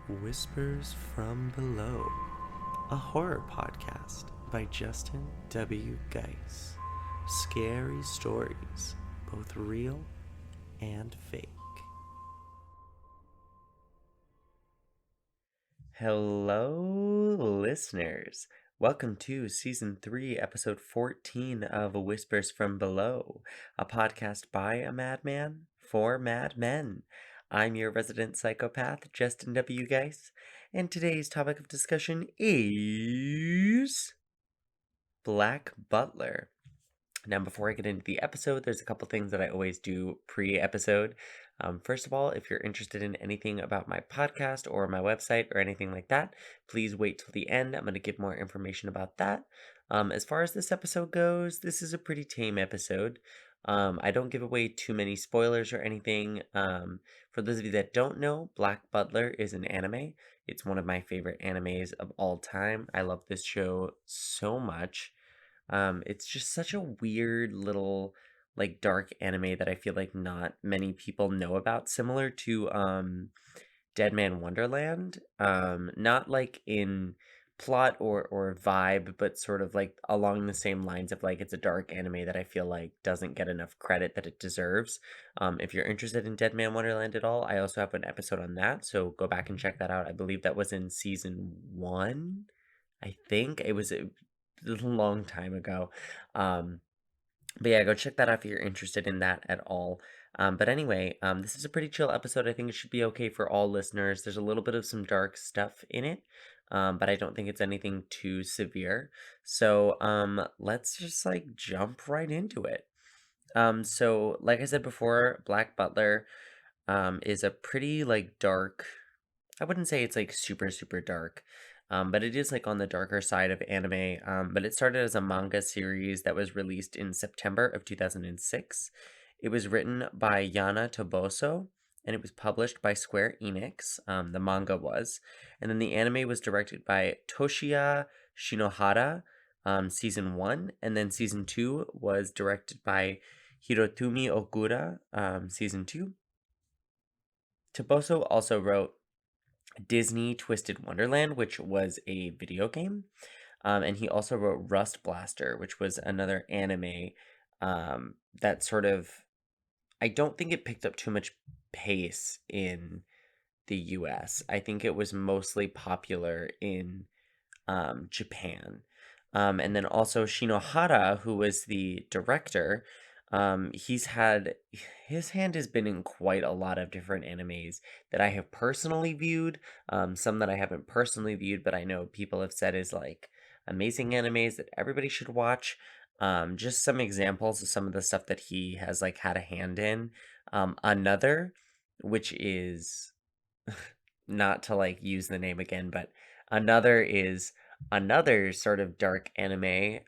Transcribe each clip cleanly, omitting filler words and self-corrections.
Whispers from Below, a horror podcast by Justin W. Geis. Scary stories, both real and fake. Hello, listeners. Welcome to Season 3, Episode 14 of Whispers from Below, a podcast by a madman for madmen. I'm your resident psychopath, Justin W. Geis, and today's topic of discussion is Black Butler. Now, before I get into the episode, there's a couple things that I always do pre-episode. First of all, if you're interested in anything about my podcast or my website or anything like that, please wait till the end. I'm going to give more information about that. As far as this episode goes, this is a pretty tame episode. I don't give away too many spoilers or anything. For those of you that don't know, Black Butler is an anime. It's one of my favorite animes of all time. I love this show so much. It's just such a weird little like dark anime that I feel like not many people know about, similar to Dead Man Wonderland. Not like in plot or vibe, but sort of like along the same lines of like it's a dark anime that I feel like doesn't get enough credit that it deserves. If you're interested in Dead Man Wonderland at all, I also have an episode on that, so go back and check that out. I believe that was in season 1. I think it was a long time ago. But yeah, go check that out if you're interested in that at all. But anyway, this is a pretty chill episode. I think it should be okay for all listeners. There's a little bit of some dark stuff in it, but I don't think it's anything too severe. So let's just like jump right into it. So like I said before, Black Butler is a pretty like dark. I wouldn't say it's like super super dark, but it is like on the darker side of anime. But it started as a manga series that was released in September of 2006. It was written by Yana Toboso, and it was published by Square Enix. The manga was, and then the anime was directed by Toshiya Shinohara. Season 1, and then season 2 was directed by Hirotumi Okura. Season 2. Toboso also wrote Disney Twisted Wonderland, which was a video game. And he also wrote Rust Blaster, which was another anime that sort of, I don't think it picked up too much pace in the US. I think it was mostly popular in Japan. And then also Shinohara, who was the director, his hand has been in quite a lot of different animes that I have personally viewed, some that I haven't personally viewed, but I know people have said is like amazing animes that everybody should watch. Just some examples of some of the stuff that he has like had a hand in. Another, which is not to like use the name again, but another is another sort of dark anime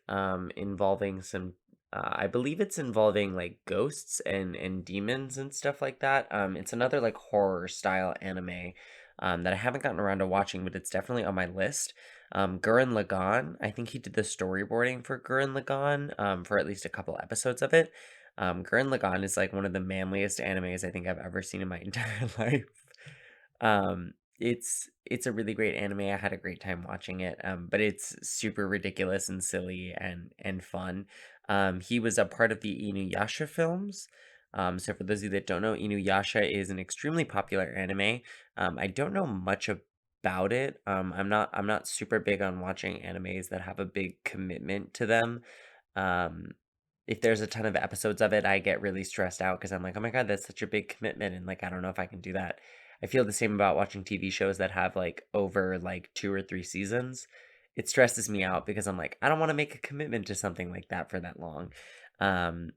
involving some I believe it's involving like ghosts and demons and stuff like that. It's another like horror style anime that I haven't gotten around to watching, but it's definitely on my list. Gurren Lagann, I think he did the storyboarding for Gurren Lagann for at least a couple episodes of it. Gurren Lagann is like one of the manliest animes I think I've ever seen in my entire life. It's a really great anime. I had a great time watching it. But it's super ridiculous and silly and fun. He was a part of the Inuyasha films. So for those of you that don't know, Inuyasha is an extremely popular anime. I don't know much about it. I'm not super big on watching animes that have a big commitment to them. Um, if there's a ton of episodes of it, I get really stressed out because I'm like, oh my god, that's such a big commitment, and like I don't know if I can do that. I feel the same about watching TV shows that have like over like 2 or 3 seasons. It stresses me out because I'm like, I don't want to make a commitment to something like that for that long.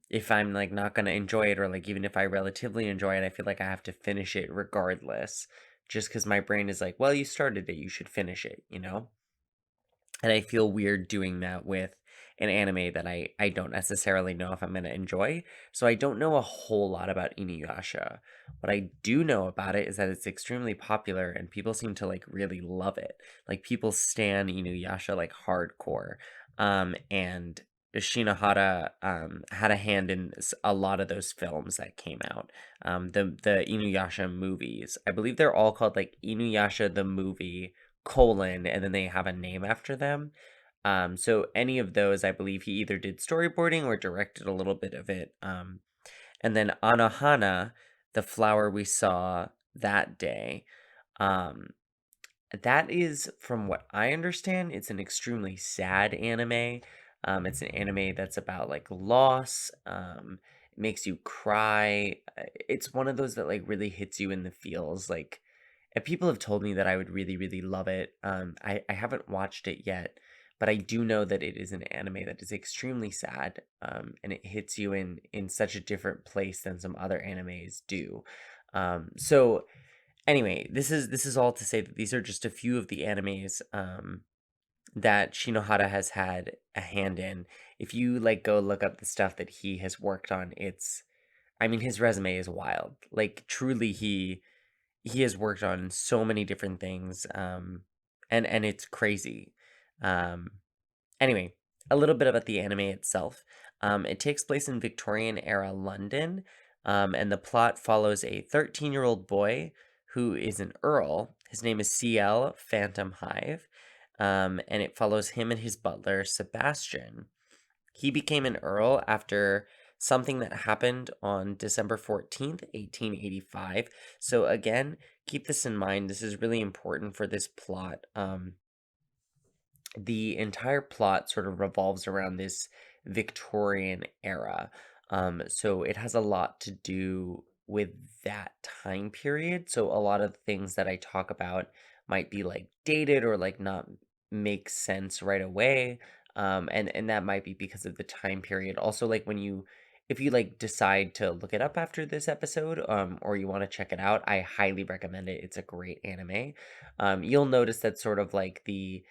If I'm like not gonna enjoy it, or like even if I relatively enjoy it, I feel like I have to finish it regardless. Just because my brain is like, well, you started it, you should finish it, you know? And I feel weird doing that with an anime that I don't necessarily know if I'm going to enjoy. So I don't know a whole lot about Inuyasha. What I do know about it is that it's extremely popular and people seem to like really love it. Like people stan Inuyasha like hardcore. And Shinohara had a hand in a lot of those films that came out. The Inuyasha movies. I believe they're all called like Inuyasha the movie colon, and then they have a name after them. So any of those, I believe he either did storyboarding or directed a little bit of it. And then Anohana, the flower we saw that day. Um, that is, from what I understand, it's an extremely sad anime. It's an anime that's about like loss. It makes you cry. It's one of those that like really hits you in the feels. Like, if people have told me that I would really, really love it. I haven't watched it yet, but I do know that it is an anime that is extremely sad. And it hits you in such a different place than some other animes do. So anyway, this is all to say that these are just a few of the animes that Shinohara has had a hand in. If you like go look up the stuff that he has worked on, it's I mean his resume is wild. Like truly he has worked on so many different things and it's crazy. Um Anyway, a little bit about the anime itself. It takes place in Victorian era London, and the plot follows a 13-year-old boy who is an earl. His name is CL Phantom Hive, and it follows him and his butler, Sebastian. He became an earl after something that happened on December 14th, 1885. So, again, keep this in mind. This is really important for this plot. The entire plot sort of revolves around this Victorian era. So it has a lot to do with that time period. So a lot of things that I talk about might be like dated or like not make sense right away. And that might be because of the time period. Also, like when you if you like decide to look it up after this episode, or you want to check it out, I highly recommend it. It's a great anime. You'll notice that sort of like the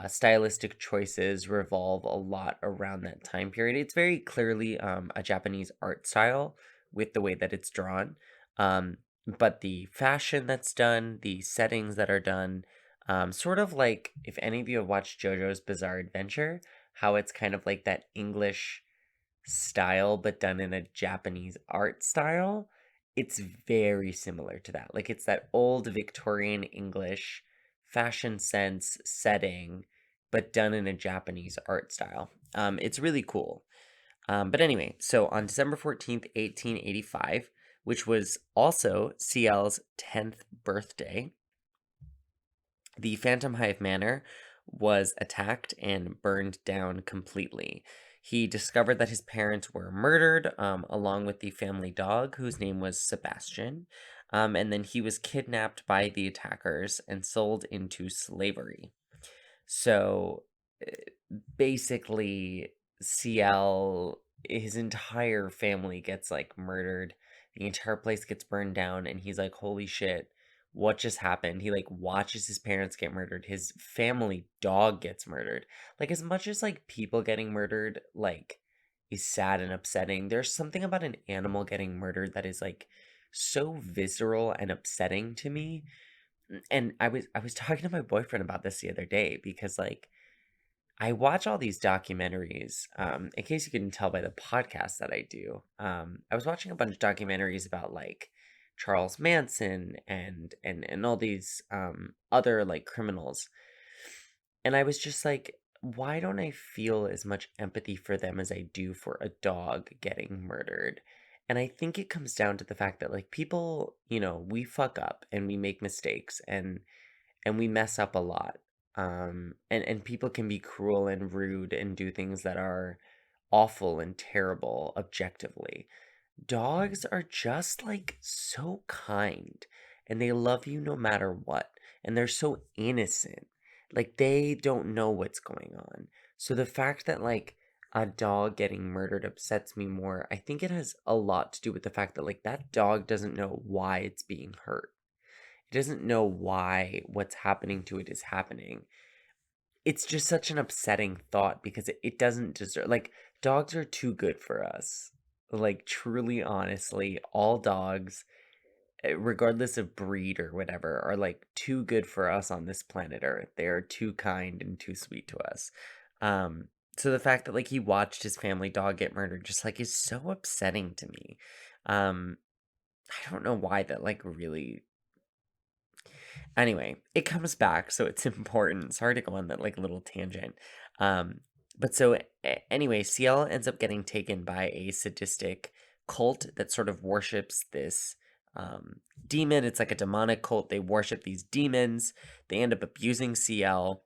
stylistic choices revolve a lot around that time period. It's very clearly a Japanese art style with the way that it's drawn. But the fashion that's done, the settings that are done, sort of like if any of you have watched JoJo's Bizarre Adventure, how it's kind of like that English style, but done in a Japanese art style. It's very similar to that. Like it's that old Victorian English fashion sense setting, but done in a Japanese art style. It's really cool. But anyway, so on December 14th, 1885, which was also CL's 10th birthday, the Phantom Hive Manor was attacked and burned down completely. He discovered that his parents were murdered, along with the family dog, whose name was Sebastian. And then he was kidnapped by the attackers and sold into slavery. So basically, CL, his entire family gets like murdered. The entire place gets burned down, and he's like, holy shit, what just happened? He like watches his parents get murdered. His family dog gets murdered. Like, as much as like people getting murdered, like, is sad and upsetting, there's something about an animal getting murdered that is like so visceral and upsetting to me. And I was talking to my boyfriend about this the other day because like I watch all these documentaries. In case you couldn't tell by the podcast that I do, I was watching a bunch of documentaries about like Charles Manson and all these other like criminals, and I was just like, why don't I feel as much empathy for them as I do for a dog getting murdered? And I think it comes down to the fact that like people, we fuck up and we make mistakes and we mess up a lot. And people can be cruel and rude and do things that are awful and terrible objectively. Dogs are just like so kind and they love you no matter what. And they're so innocent. Like they don't know what's going on. So the fact that like a dog getting murdered upsets me more, I think it has a lot to do with the fact that like that dog doesn't know why it's being hurt. It doesn't know why what's happening to it is happening. It's just such an upsetting thought because it doesn't deserve like dogs are too good for us. Like truly honestly, all dogs, regardless of breed or whatever, are like too good for us on this planet Earth. They are too kind and too sweet to us. Um So the fact that, like, he watched his family dog get murdered just, like, is so upsetting to me. Um, I don't know why that, like, really anyway, it comes back, so it's important. Sorry to go on that, like, little tangent. Um, but so anyway, CL ends up getting taken by a sadistic cult that sort of worships this demon. It's like a demonic cult. They worship these demons. They end up abusing CL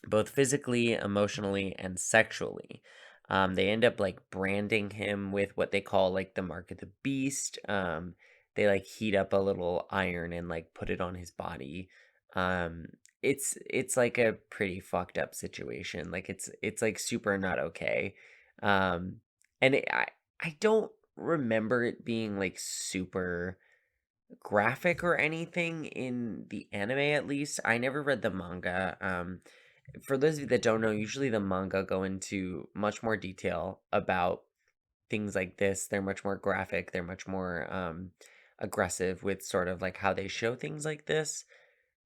both physically, emotionally, and sexually. They end up like branding him with what they call like the mark of the beast. They like heat up a little iron and like put it on his body. Um, it's like a pretty fucked up situation. Like it's like super not okay. And I don't remember it being like super graphic or anything in the anime, at least. I never read the manga. For those of you that don't know, usually the manga go into much more detail about things like this. They're much more graphic. They're much more aggressive with sort of like how they show things like this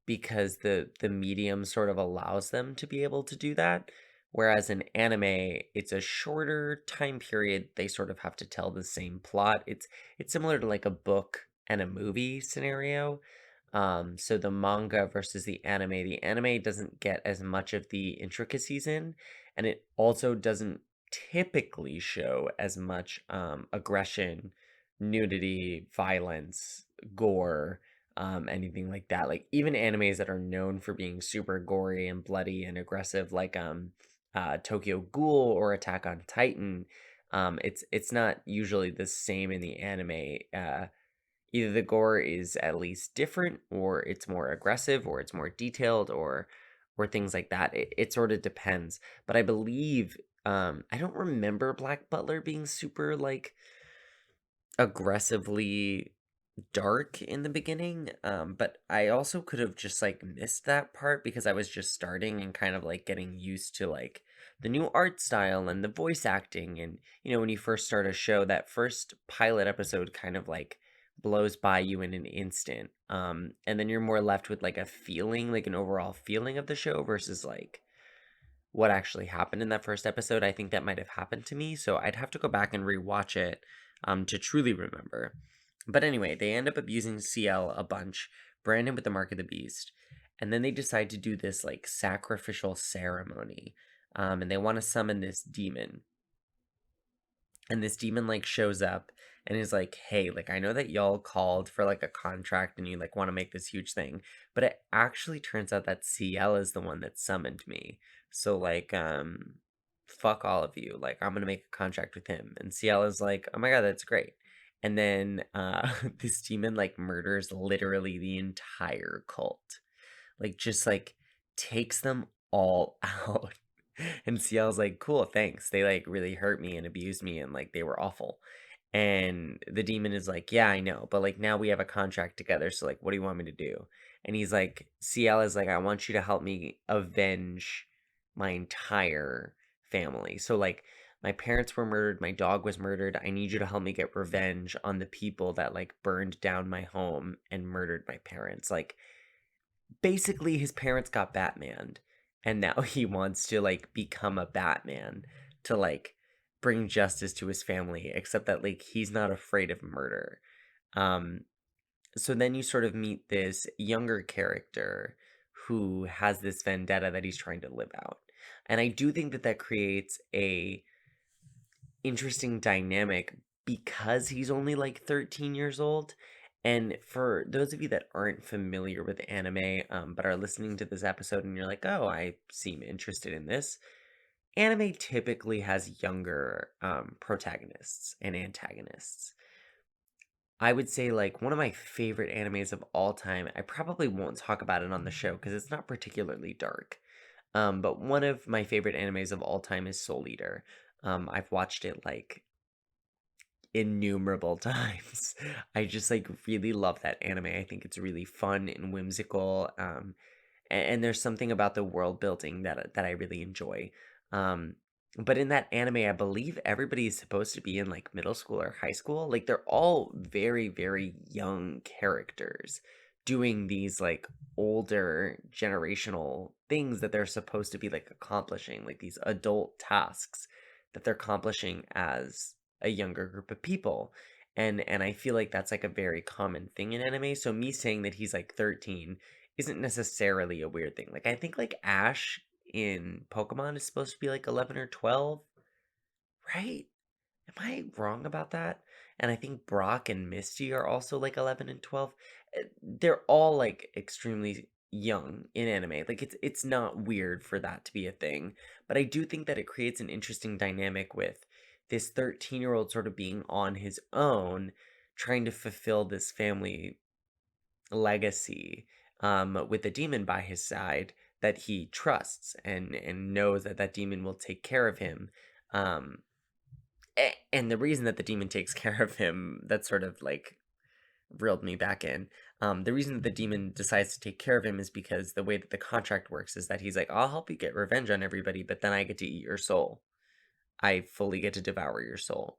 because the medium sort of allows them to be able to do that. Whereas in anime, it's a shorter time period. They sort of have to tell the same plot. It's similar to like a book and a movie scenario. So the manga versus the anime doesn't get as much of the intricacies in, and it also doesn't typically show as much aggression, nudity, violence, gore, anything like that. Like even animes that are known for being super gory and bloody and aggressive, like Tokyo Ghoul or Attack on Titan, it's not usually the same in the anime. Either the gore is at least different, or it's more aggressive, or it's more detailed, or things like that. It sort of depends. But I believe I don't remember Black Butler being super like aggressively dark in the beginning, but I also could have just like missed that part because I was just starting and kind of like getting used to like the new art style and the voice acting. And when you first start a show, that first pilot episode kind of like blows by you in an instant, and then you're more left with like a feeling, like an overall feeling of the show versus like what actually happened in that first episode. I think that might have happened to me, so I'd have to go back and rewatch it to truly remember. But anyway, they end up abusing CL a bunch, Brandon with the Mark of the Beast, and then they decide to do this like sacrificial ceremony, and they want to summon this demon. And this demon like shows up and is like, "Hey, like I know that y'all called for like a contract and you like want to make this huge thing, but it actually turns out that CL is the one that summoned me. So like fuck all of you. Like I'm going to make a contract with him." And CL is like, "Oh my god, that's great." And then this demon like murders literally the entire cult. Like just like takes them all out. And CL's like, "Cool, thanks. They like really hurt me and abused me and like they were awful." And the demon is like, "Yeah, I know, but like now we have a contract together, so like what do you want me to do?" And he's like, CL is like, "I want you to help me avenge my entire family." So like my parents were murdered, my dog was murdered. I need you to help me get revenge on the people that like burned down my home and murdered my parents. Like basically his parents got Batmaned, and now he wants to like become a Batman to like bring justice to his family, except that like he's not afraid of murder. um so then you sort of meet this younger character who has this vendetta that he's trying to live out, and I do think that that creates a interesting dynamic because he's only like 13 years old. And for those of you that aren't familiar with anime, but are listening to this episode and you're like, "Oh, I seem interested in this," anime typically has younger protagonists and antagonists. I would say, like, one of my favorite animes of all time, I probably won't talk about it on the show because it's not particularly dark. But one of my favorite animes of all time is Soul Eater. I've watched it like innumerable times. I just like really love that anime. I think it's really fun and whimsical. And there's something about the world building that I really enjoy. Um, but in that anime, I believe everybody is supposed to be in like middle school or high school. Like they're all very, very young characters doing these like older generational things that they're supposed to be like accomplishing, like these adult tasks that they're accomplishing as a younger group of people. And I feel like that's like a very common thing in anime. So me saying that he's like 13 isn't necessarily a weird thing. Like I think like Ash in Pokemon is supposed to be like 11 or 12, right? Am I wrong about that? And I think Brock and Misty are also like 11 and 12. They're all like extremely young in anime. Like it's not weird for that to be a thing, but I do think that it creates an interesting dynamic with this 13-year-old sort of being on his own trying to fulfill this family legacy with a demon by his side that he trusts and knows that that demon will take care of him. Um and the reason that the demon takes care of him, that sort of like reeled me back in. The reason that the demon decides to take care of him is because the way that the contract works is that he's like, I'll help you get revenge on everybody, but then I get to eat your soul. I fully get to devour your soul.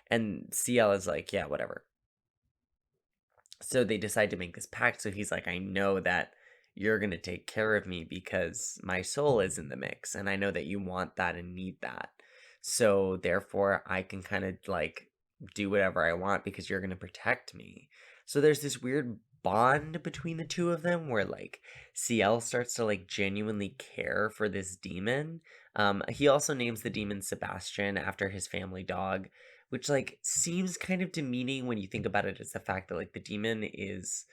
And CL is like, yeah, whatever. So they decide to make this pact. So he's like, I know that you're going to take care of me because my soul is in the mix. And I know that you want that and need that. So therefore, I can kind of like do whatever I want because you're going to protect me. So there's this weird bond between the two of them where like CL starts to like genuinely care for this demon. He also names the demon Sebastian after his family dog, which like seems kind of demeaning when you think about it as the fact that like the demon is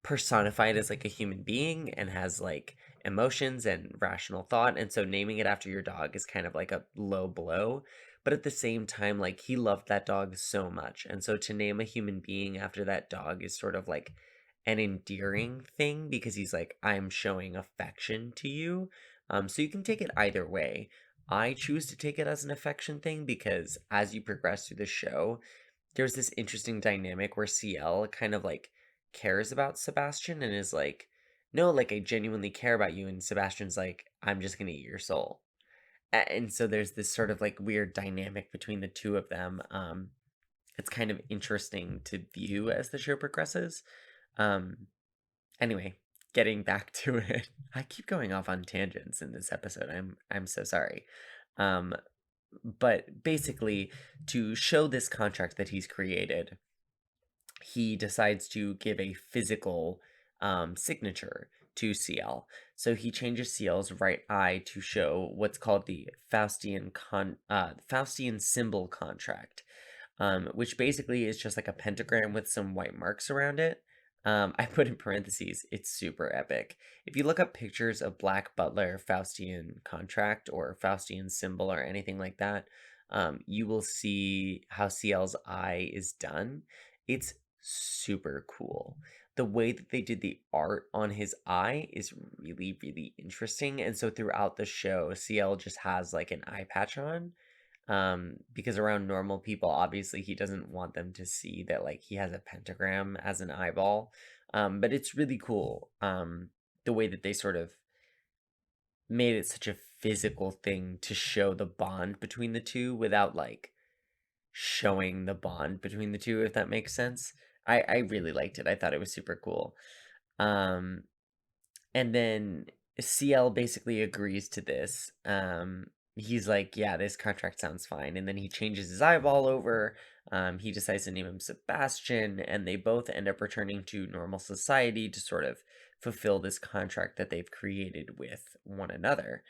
personified as like a human being and has like emotions and rational thought, and so naming it after your dog is kind of like a low blow. But at the same time, like he loved that dog so much, and so to name a human being after that dog is sort of like an endearing thing because he's like, I'm showing affection to you. So you can take it either way. I choose to take it as an affection thing because as you progress through the show, there's this interesting dynamic where CL kind of like cares about Sebastian and is like, no, like I genuinely care about you. And Sebastian's like, I'm just gonna eat your soul. And so there's this sort of like weird dynamic between the two of them. It's kind of interesting to view as the show progresses. Um, anyway, getting back to it, I keep going off on tangents in this episode. I'm so sorry. Um, but basically, to show this contract that he's created, he decides to give a physical signature to CL. So he changes CL's right eye to show what's called the Faustian symbol contract, which basically is just like a pentagram with some white marks around it. I put in parentheses, it's super epic. If you look up pictures of Black Butler Faustian contract or Faustian symbol or anything like that, you will see how CL's eye is done. It's super cool. The way that they did the art on his eye is really, really interesting. And so throughout the show, CL just has like an eye patch on. Because around normal people, obviously he doesn't want them to see that like he has a pentagram as an eyeball. But it's really cool. The way that they sort of made it such a physical thing to show the bond between the two without like showing the bond between the two, if that makes sense. I really liked it. I thought it was super cool. Um, and then CL basically agrees to this. He's like, yeah, this contract sounds fine. And then he changes his eyeball over. He decides to name him Sebastian, and they both end up returning to normal society to sort of fulfill this contract that they've created with one another.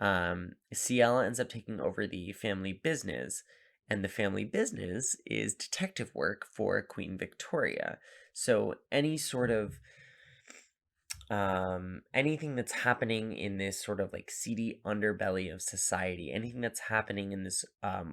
CL ends up taking over the family business, and the family business is detective work for Queen Victoria. So any sort of anything that's happening in this sort of like seedy underbelly of society, anything that's happening in this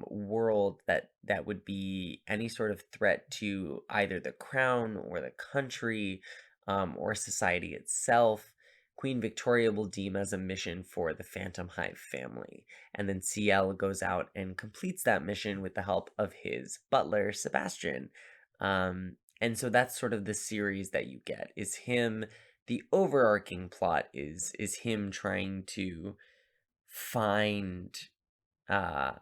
world that would be any sort of threat to either the crown or the country, or society itself, Queen Victoria will deem as a mission for the Phantom Hive family. And then CL goes out and completes that mission with the help of his butler Sebastian. And so that's sort of the series that you get, is him. The overarching plot is him trying to find uh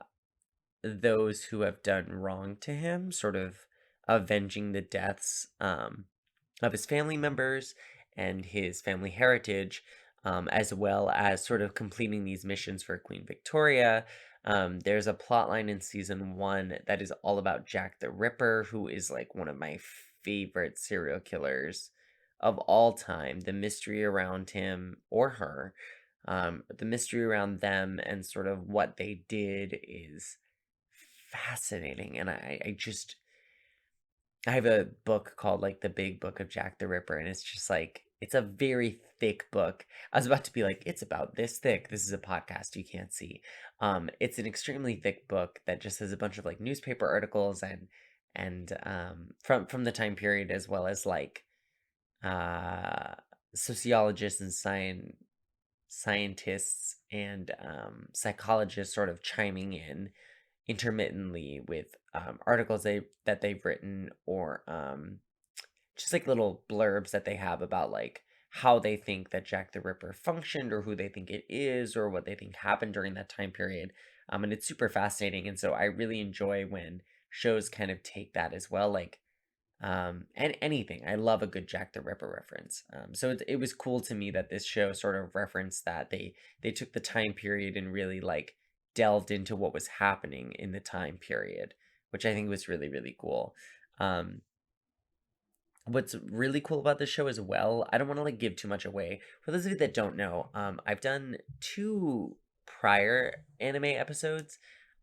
those who have done wrong to him, sort of avenging the deaths of his family members, and his family heritage, as well as sort of completing these missions for Queen Victoria. There's a plot line in season one that is all about Jack the Ripper, who is like one of my favorite serial killers of all time. The mystery around him or her, the mystery around them and sort of what they did is fascinating. And I have a book called like The Big Book of Jack the Ripper, and it's just like it's a very thick book. I was about to be like, it's about this thick. This is a podcast you can't see. It's an extremely thick book that just has a bunch of like newspaper articles and from the time period, as well as like uh sociologists and scientists and psychologists sort of chiming in intermittently with articles that they've written, or just like little blurbs that they have about like how they think that Jack the Ripper functioned, or who they think it is, or what they think happened during that time period. And it's super fascinating, and so I really enjoy when shows kind of take that as well, like and anything. I love a good Jack the Ripper reference. So it was cool to me that this show sort of referenced that. They took the time period and really like delved into what was happening in the time period, which I think was really, really cool. Um, what's really cool about this show as well, I don't want to like give too much away. For those of you that don't know, I've done two prior anime episodes,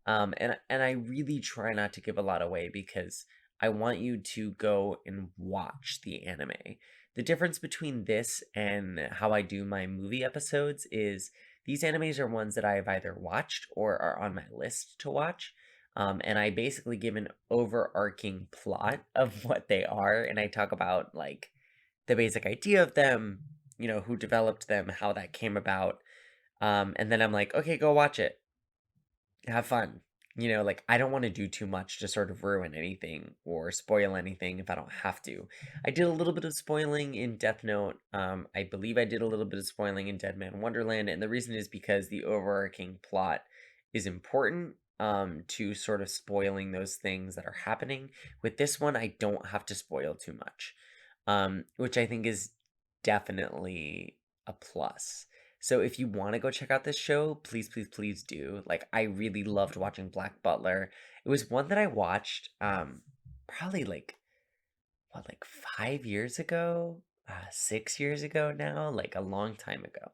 and I really try not to give a lot away because I want you to go and watch the anime. The difference between this and how I do my movie episodes is these animes are ones that I have either watched or are on my list to watch. And I basically give an overarching plot of what they are, and I talk about like the basic idea of them, who developed them, how that came about. And then I'm like, okay, go watch it, have fun. Like I don't want to do too much to sort of ruin anything or spoil anything if I don't have to. I did a little bit of spoiling in Death Note. I believe I did a little bit of spoiling in Dead Man Wonderland, and the reason is because the overarching plot is important to sort of spoiling those things that are happening. With this one, I don't have to spoil too much. Which I think is definitely a plus. So if you want to go check out this show, please, please, please do. Like I really loved watching Black Butler. It was one that I watched probably like what, like 5 years ago, 6 years ago now, like a long time ago.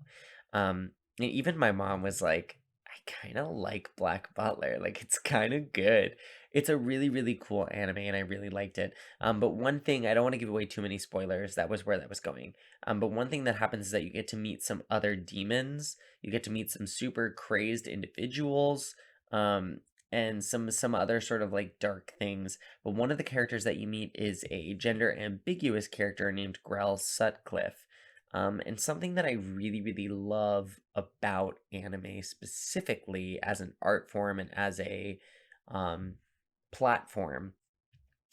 And even my mom was like, I kind of like Black Butler. Like it's kind of good. It's a really, really cool anime, and I really liked it. But one thing, I don't want to give away too many spoilers. That was where that was going. But one thing that happens is that you get to meet some other demons. You get to meet some super crazed individuals. And some other sort of like dark things. But one of the characters that you meet is a gender ambiguous character named Grell Sutcliffe. And something that I really, really love about anime specifically as an art form and as a um, platform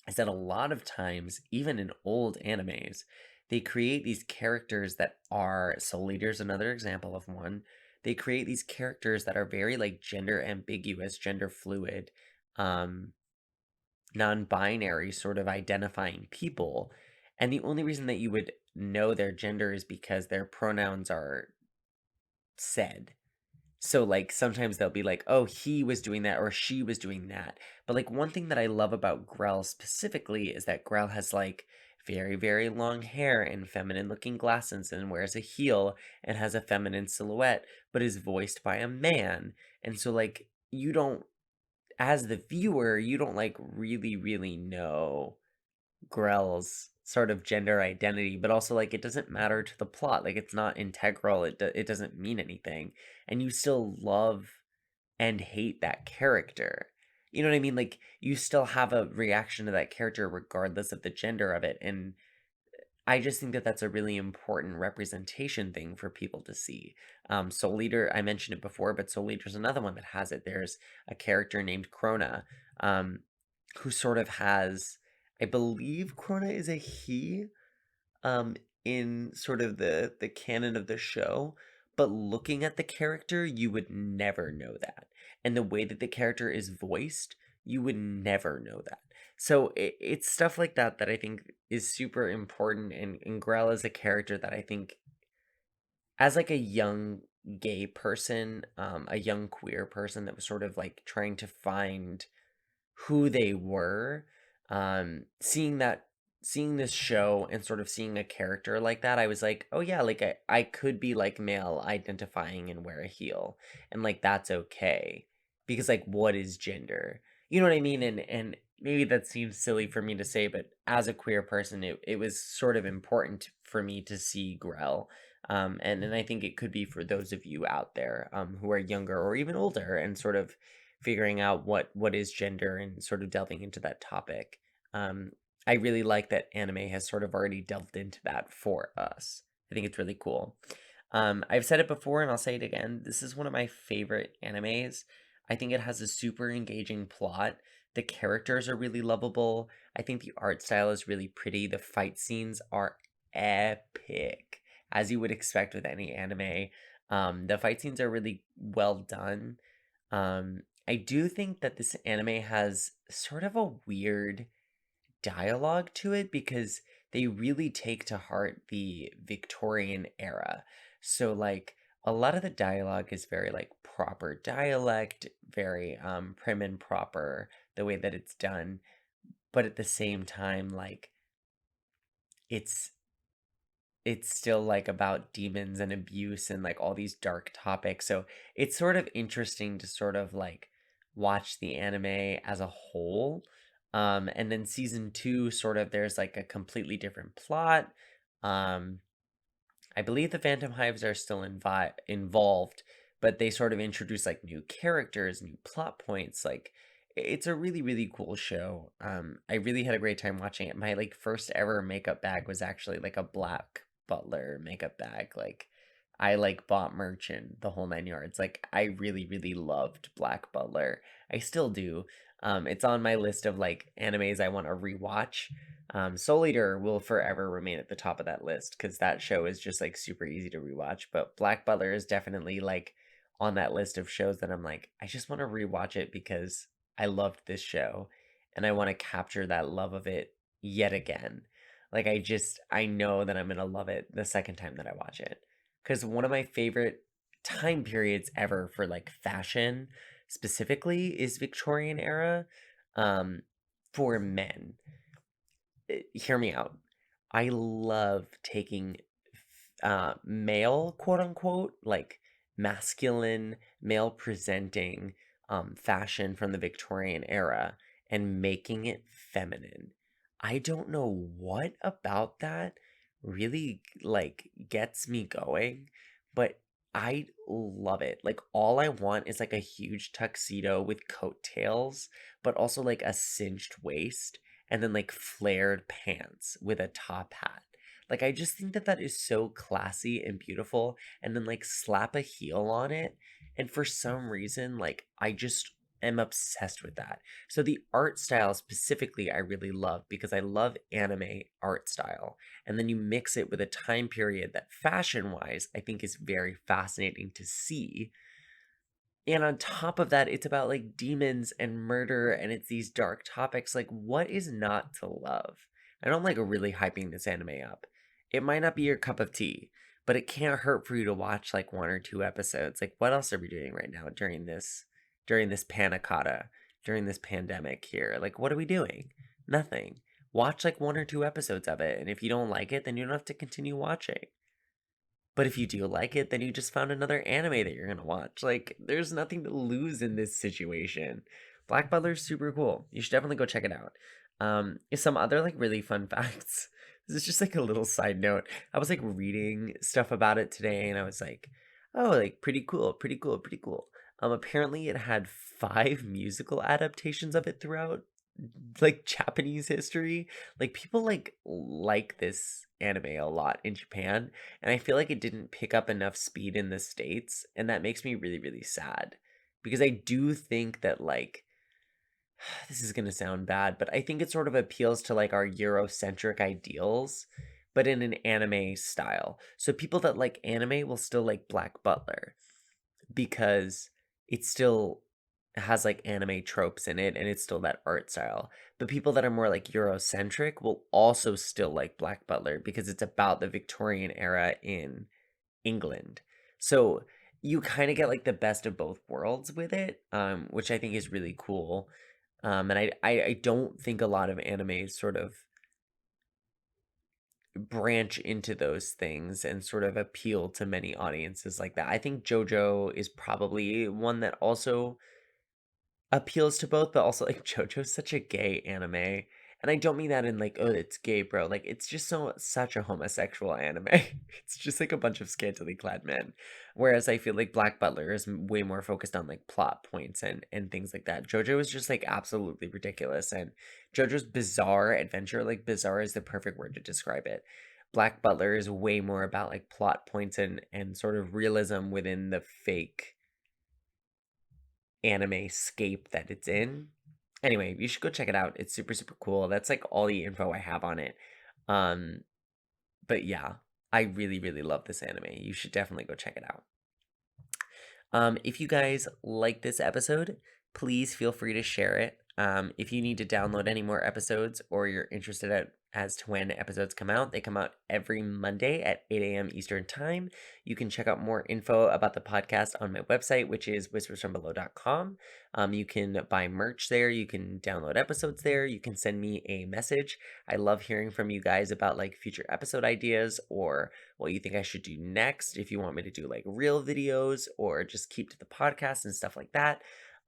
is that a lot of times, even in old animes, they create these characters that are, Soul Leader's another example of one. They create these characters that are very like gender ambiguous, gender fluid, um, non-binary sort of identifying people. And the only reason that you would know their gender is because their pronouns are said. So like sometimes they'll be like, oh, he was doing that or she was doing that. But like one thing that I love about Grell specifically is that Grell has like very, very long hair and feminine looking glasses and wears a heel and has a feminine silhouette, but is voiced by a man. And so like you don't, as the viewer, you don't like really, really know Grell's sort of gender identity, but also like it doesn't matter to the plot. Like it's not integral. It doesn't mean anything, and you still love and hate that character. You know what I mean? Like you still have a reaction to that character regardless of the gender of it, and I just think that that's a really important representation thing for people to see. Soul Eater, I mentioned it before, but Soul Eater is another one that has it. There's a character named Krona, um, who sort of has, I believe Krona is a he, um, in sort of the canon of the show, but looking at the character, you would never know that. And the way that the character is voiced, you would never know that. So it's stuff like that that I think is super important, and Grell is a character that I think as like a young gay person, a young queer person that was sort of like trying to find who they were, seeing that seeing this show and sort of seeing a character like that, I was like, oh yeah, like I could be like male identifying and wear a heel, and like that's okay, because like what is gender, you know what I mean? And maybe that seems silly for me to say, but as a queer person, it was sort of important for me to see Grell. And I think it could be for those of you out there, who are younger or even older and sort of figuring out what is gender and sort of delving into that topic. Um, I really like that anime has sort of already delved into that for us. I think it's really cool. I've said it before and I'll say it again. This is one of my favorite animes. I think it has a super engaging plot. The characters are really lovable. I think the art style is really pretty. The fight scenes are epic, as you would expect with any anime. The fight scenes are really well done. I do think that this anime has sort of a weird dialogue to it because they really take to heart the Victorian era. So like a lot of the dialogue is very like proper dialect, very prim and proper the way that it's done, but at the same time like it's it's still like about demons and abuse and like all these dark topics. So it's sort of interesting to sort of like watch the anime as a whole. And then season 2 sort of there's like a completely different plot. Um I believe the Phantom Hives are still involved, but they sort of introduce like new characters, new plot points. Like it's a really really cool show. I really had a great time watching it. My like first ever makeup bag was actually like a black Butler makeup bag. Like I like bought merch and the whole nine yards. Like I really really loved Black Butler. I still do. It's on my list of like animes I want to rewatch. Soul Eater will forever remain at the top of that list because that show is just like super easy to rewatch. But Black Butler is definitely like on that list of shows that I'm like, I just want to rewatch it because I loved this show and I want to capture that love of it yet again. Like I know that I'm gonna love it the second time that I watch it. Because one of my favorite time periods ever for like fashion specifically is Victorian era, um, for men. Hear me out. I love taking male, quote unquote, like masculine, male presenting fashion from the Victorian era and making it feminine. I don't know what about that really like gets me going, but I love it. Like all I want is like a huge tuxedo with coattails, but also like a cinched waist and then like flared pants with a top hat. Like I just think that that is so classy and beautiful, and then like slap a heel on it, and for some reason like I just am obsessed with that. So the art style specifically I really love because I love anime art style. And then you mix it with a time period that fashion-wise I think is very fascinating to see, and on top of that, it's about like demons and murder and it's these dark topics. Like, what is not to love? I don't like really hyping this anime up. It might not be your cup of tea, but it can't hurt for you to watch like one or two episodes. Like, what else are we doing right now during this panicotta, during this pandemic here? Like, what are we doing? Nothing. Watch like one or two episodes of it, and if you don't like it, then you don't have to continue watching. But if you do like it, then you just found another anime that you're gonna watch. Like, there's nothing to lose in this situation. Black Butler's super cool. You should definitely go check it out. Some other like really fun facts. This is just like a little side note. I was like reading stuff about it today, and I was like, oh, like pretty cool, pretty cool, pretty cool. Apparently it had 5 musical adaptations of it throughout like Japanese history. Like people like this anime a lot in Japan, and I feel like it didn't pick up enough speed in the States, and that makes me really, really sad. Because I do think that like this is gonna sound bad, but I think it sort of appeals to like our Eurocentric ideals, but in an anime style. So people that like anime will still like Black Butler because it's still has like anime tropes in it and it's still that art style. But people that are more like Eurocentric will also still like Black Butler because it's about the Victorian era in England. So you kind of get like the best of both worlds with it, which I think is really cool. And I don't think a lot of animes sort of branch into those things and sort of appeal to many audiences like that. I think JoJo is probably one that also appeals to both, but also like JoJo's such a gay anime. And I don't mean that in like, oh, it's gay, bro. Like it's just such a homosexual anime. It's just like a bunch of scantily clad men. Whereas I feel like Black Butler is way more focused on like plot points and things like that. JoJo is just like absolutely ridiculous. And JoJo's bizarre adventure, like bizarre is the perfect word to describe it. Black Butler is way more about like plot points and sort of realism within the fake anime scape that it's in. Anyway, you should go check it out. It's super, super cool. That's like all the info I have on it. Um, but yeah, I really, really love this anime. You should definitely go check it out. If you guys like this episode, please feel free to share it. If you need to download any more episodes or you're interested as to when episodes come out, they come out every Monday at 8 a.m. Eastern Time. You can check out more info about the podcast on my website, which is whispersfrombelow.com. You can buy merch there. You can download episodes there. You can send me a message. I love hearing from you guys about like future episode ideas or what you think I should do next. If you want me to do like real videos or just keep to the podcast and stuff like that.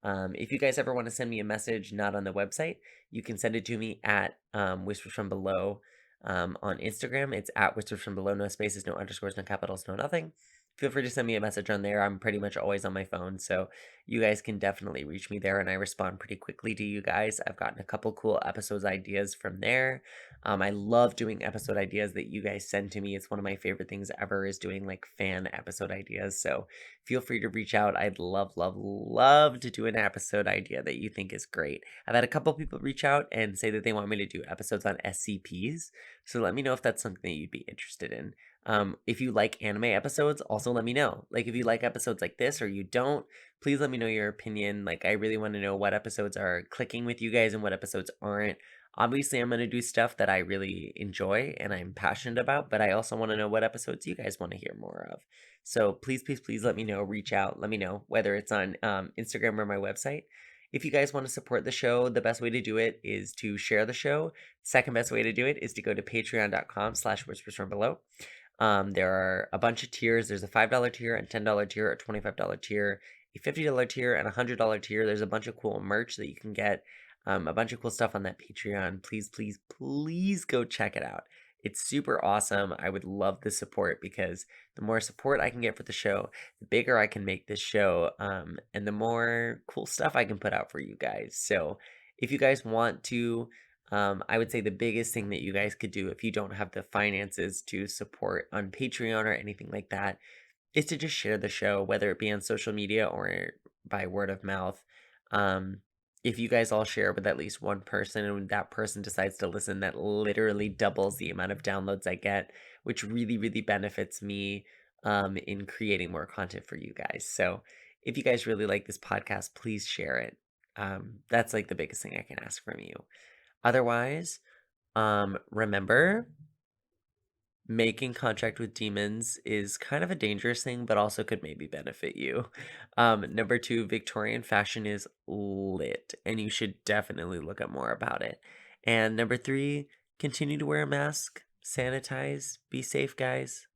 If you guys ever want to send me a message not on the website, you can send it to me at Whispers From Below on Instagram. It's at Whispers From Below, no spaces, no underscores, no capitals, no nothing. Feel free to send me a message on there. I'm pretty much always on my phone, so you guys can definitely reach me there, and I respond pretty quickly to you guys. I've gotten a couple cool episodes ideas from there. I love doing episode ideas that you guys send to me. It's one of my favorite things ever is doing like fan episode ideas. So feel free to reach out. I'd love, love, love to do an episode idea that you think is great. I've had a couple people reach out and say that they want me to do episodes on SCPs. So let me know if that's something that you'd be interested in. If you like anime episodes, also let me know. Like if you like episodes like this or you don't, please let me know your opinion. Like I really want to know what episodes are clicking with you guys and what episodes aren't. Obviously, I'm going to do stuff that I really enjoy and I'm passionate about, but I also want to know what episodes you guys want to hear more of. So please, please, please let me know. Reach out. Let me know whether it's on Instagram or my website. If you guys want to support the show, the best way to do it is to share the show. Second best way to do it is to go to patreon.com/whispers from below. There are a bunch of tiers. There's a $5 tier, a $10 tier, a $25 tier, a $50 tier, and a $100 tier. There's a bunch of cool merch that you can get. A bunch of cool stuff on that Patreon. Please, please, please go check it out. It's super awesome. I would love the support because the more support I can get for the show, the bigger I can make this show, and the more cool stuff I can put out for you guys. So if you guys want to, I would say the biggest thing that you guys could do if you don't have the finances to support on Patreon or anything like that is to just share the show, whether it be on social media or by word of mouth. Um, if you guys all share with at least one person and that person decides to listen, that literally doubles the amount of downloads I get, which really, really benefits me in creating more content for you guys. So if you guys really like this podcast, please share it. That's like the biggest thing I can ask from you. Otherwise, remember, making contact with demons is kind of a dangerous thing, but also could maybe benefit you. Number two, Victorian fashion is lit, and you should definitely look up more about it. And number three, continue to wear a mask, sanitize, be safe, guys.